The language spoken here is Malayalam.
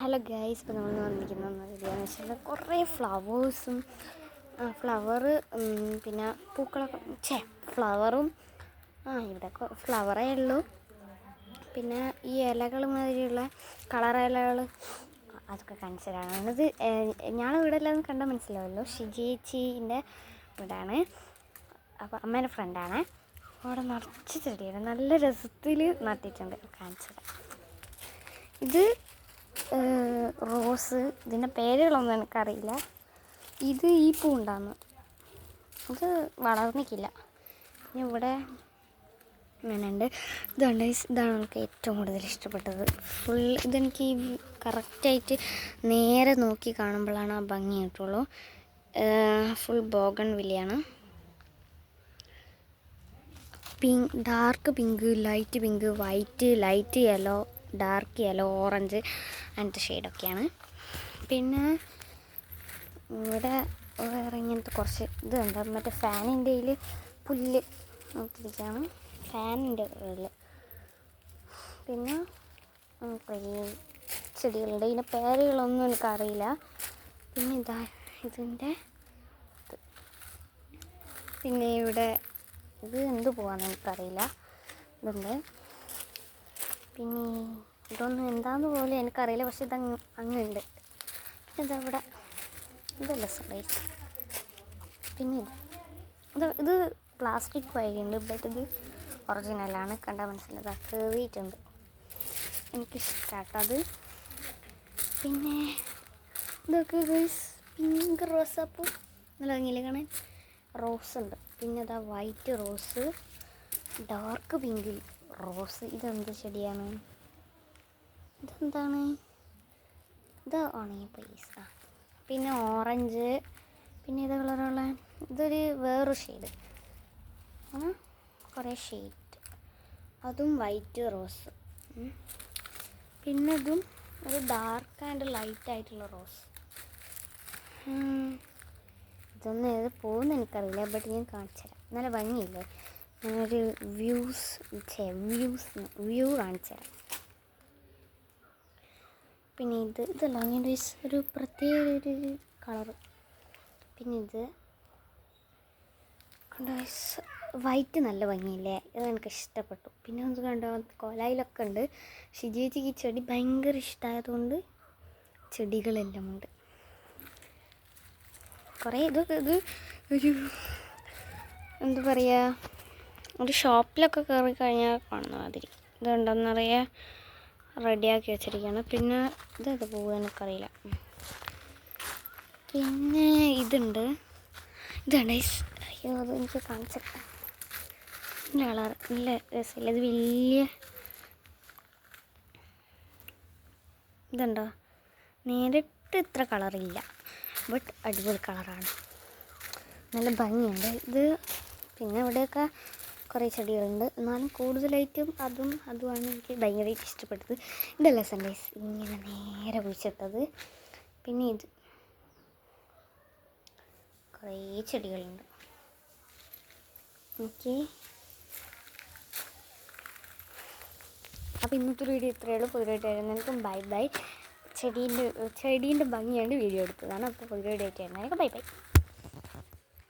ഹലോ ഗൈസ്, ഇപ്പോൾ നമ്മൾ വന്നിരിക്കുന്ന വീഡിയോ എന്ന് വെച്ചാൽ കുറേ ഫ്ലവേഴ്സും പിന്നെ പൂക്കളൊക്കെ ഫ്ലവറും ഇവിടെ ഫ്ലവറേ ഉള്ളൂ. പിന്നെ ഈ ഇലകൾ മാതിരിയുള്ള കളർ ഇലകൾ അതൊക്കെ കാണിച്ചു തരാണ്. ഇത് ഞങ്ങളെ വീടെല്ലാം കണ്ടാൽ മനസ്സിലാവുമല്ലോ, ഷിജേച്ചീൻ്റെ വീടാണ്. അപ്പോൾ അമ്മേൻ്റെ ഫ്രണ്ടാണ്. അവിടെ നിറച്ച് ചെടിയാണ്, നല്ല രസത്തിൽ നട്ടിട്ടുണ്ട്. കാണിച്ചു തരാം. ഇത് റോസ്, ഇതിൻ്റെ പേരുകളൊന്നും എനിക്കറിയില്ല. ഇത് ഈ പൂ ഉണ്ടാകുന്നു, ഇത് വളർന്നിക്കില്ല. പിന്നെ ഇവിടെ ഇങ്ങനെയുണ്ട്. ഇതാണ് എനിക്ക് ഏറ്റവും കൂടുതൽ ഇഷ്ടപ്പെട്ടത്. ഇതെനിക്ക് കറക്റ്റായിട്ട് നേരെ നോക്കി കാണുമ്പോഴാണ് ആ ഭംഗി കിട്ടുള്ളൂ. ഫുൾ ബോഗൺവില്ലയാണ്. Dark pink, light pink, white, light yellow, dark yellow, orange അങ്ങനത്തെ ഷെയ്ഡൊക്കെയാണ്. പിന്നെ ഇവിടെ വേറെ ഇങ്ങനത്തെ കുറച്ച് ഇതുണ്ട്. മറ്റേ ഫാനിൻ്റെ ഇതിൽ പുല്ല് നോക്കിയിരിക്കുകയാണ്, ഫാനിൻ്റെ ഉള്ളിൽ. പിന്നെ ചെടികളുണ്ട്, ഇതിൻ്റെ പേരുകളൊന്നും എനിക്കറിയില്ല. പിന്നെ ഇതിൻ്റെ പിന്നെ ഇവിടെ ഇത് എന്ത് പോവാന്ന് എനിക്കറിയില്ല. ഇതുണ്ട്. പിന്നെ ഇതൊന്നും എന്താന്ന് പോലെ എനിക്കറിയില്ല, പക്ഷെ ഇത് അങ്ങുണ്ട്. പിന്നെ ഇവിടെ ഇതല്ല സൈസ്. പിന്നെ ഇത് പ്ലാസ്റ്റിക് വഴിയുണ്ട്, ബട്ട് ഇത് ഒറിജിനലാണ്. കണ്ടാൽ മനസ്സിലായത് കയറിയിട്ടുണ്ട്. എനിക്കിഷ്ടമാട്ടത്. പിന്നെ ഇതൊക്കെ ഗൈസ് പിങ്ക് റോസാപ്പൂ നല്ല ഭംഗിയില്ല കാണാൻ. റോസ് ഉണ്ട്. പിന്നെ ഇതാ white rose, dark pink rose. ഇതെന്ത് ചെടിയാണ്? ഇതെന്താണ്? ഇത് ഉണങ്ങി പൈസ. പിന്നെ ഓറഞ്ച്. പിന്നെ ഇത് കളറുള്ള ഇതൊരു വേറൊരു ഷെയ്ഡ്, കുറേ ഷെയ്ഡ്. അതും വൈറ്റ് റോസ്. പിന്നെ ഇതും ഒരു ഡാർക്ക് ആൻഡ് ലൈറ്റ് ആയിട്ടുള്ള റോസ്. ഇതൊന്നും ഏത് പോകുമെന്ന് എനിക്കറിയില്ല, ബട്ട് ഞാൻ കാണിച്ചു തരാം. നല്ല ഭംഗിയില്ലേ? ഞാനൊരു വ്യൂ കാണിച്ചു തരാം. പിന്നെ ഇതല്ല അങ്ങനെ ഒരു പ്രത്യേക ഒരു കളറ്. പിന്നെ ഇത് വൈറ്റ് നല്ല ഭംഗിയില്ലേ? ഇത് എനിക്ക് ഇഷ്ടപ്പെട്ടു. പിന്നെ ഒന്ന് കണ്ടോ, കൊലായിലൊക്കെ ഉണ്ട്. ഷിജേച്ചിക്ക് ഈ ചെടി ഭയങ്കര ഇഷ്ടമായതുകൊണ്ട് ചെടികളെല്ലാം ഉണ്ട് കുറേ. ഇത് ഒരു എന്താ പറയുക, ഒരു ഷോപ്പിലൊക്കെ കയറി കഴിഞ്ഞാൽ കാണുന്ന മാതിരി ഇതുണ്ടെന്നറിയാൻ റെഡിയാക്കി വെച്ചിരിക്കുകയാണ്. പിന്നെ ഇത് പോകുക എനിക്കറിയില്ല. പിന്നെ ഇതുണ്ട്. ഇതാണ് അയ്യോ, അത് എനിക്ക് കാണിച്ചിട്ട് കളർ നല്ല രസമില്ല. ഇത് വലിയ ഇതുണ്ടോ, നേരിട്ട് ഇത്ര കളറില്ല, ബട്ട് അടിപൊളി കളറാണ്, നല്ല ഭംഗിയുണ്ട് ഇത്. പിന്നെ ഇവിടെയൊക്കെ കുറേ ചെടികളുണ്ട്, എന്നാലും കൂടുതലായിട്ടും അതുമാണ് എനിക്ക് ഭയങ്കരമായിട്ട് ഇഷ്ടപ്പെട്ടത്. ഇതല്ല സൺഡേസ് ഇങ്ങനെ നേരെ കുഴിച്ചിട്ടത്. പിന്നെ ഇത് കുറേ ചെടികളുണ്ട്. ഓക്കെ, അപ്പോൾ ഇന്നത്തെ വീഡിയോ ഇത്രയേ ഉള്ളൂ. പുതിയതായിട്ടായിരുന്നു എനിക്കും ബൈ ബൈ. ചെടീൻ്റെ ഭംഗിയാണ് വീഡിയോ എടുത്തതാണ്. അപ്പോൾ പുതിയ വീഡിയോ ആയിട്ടായിരുന്നു. Bye bye.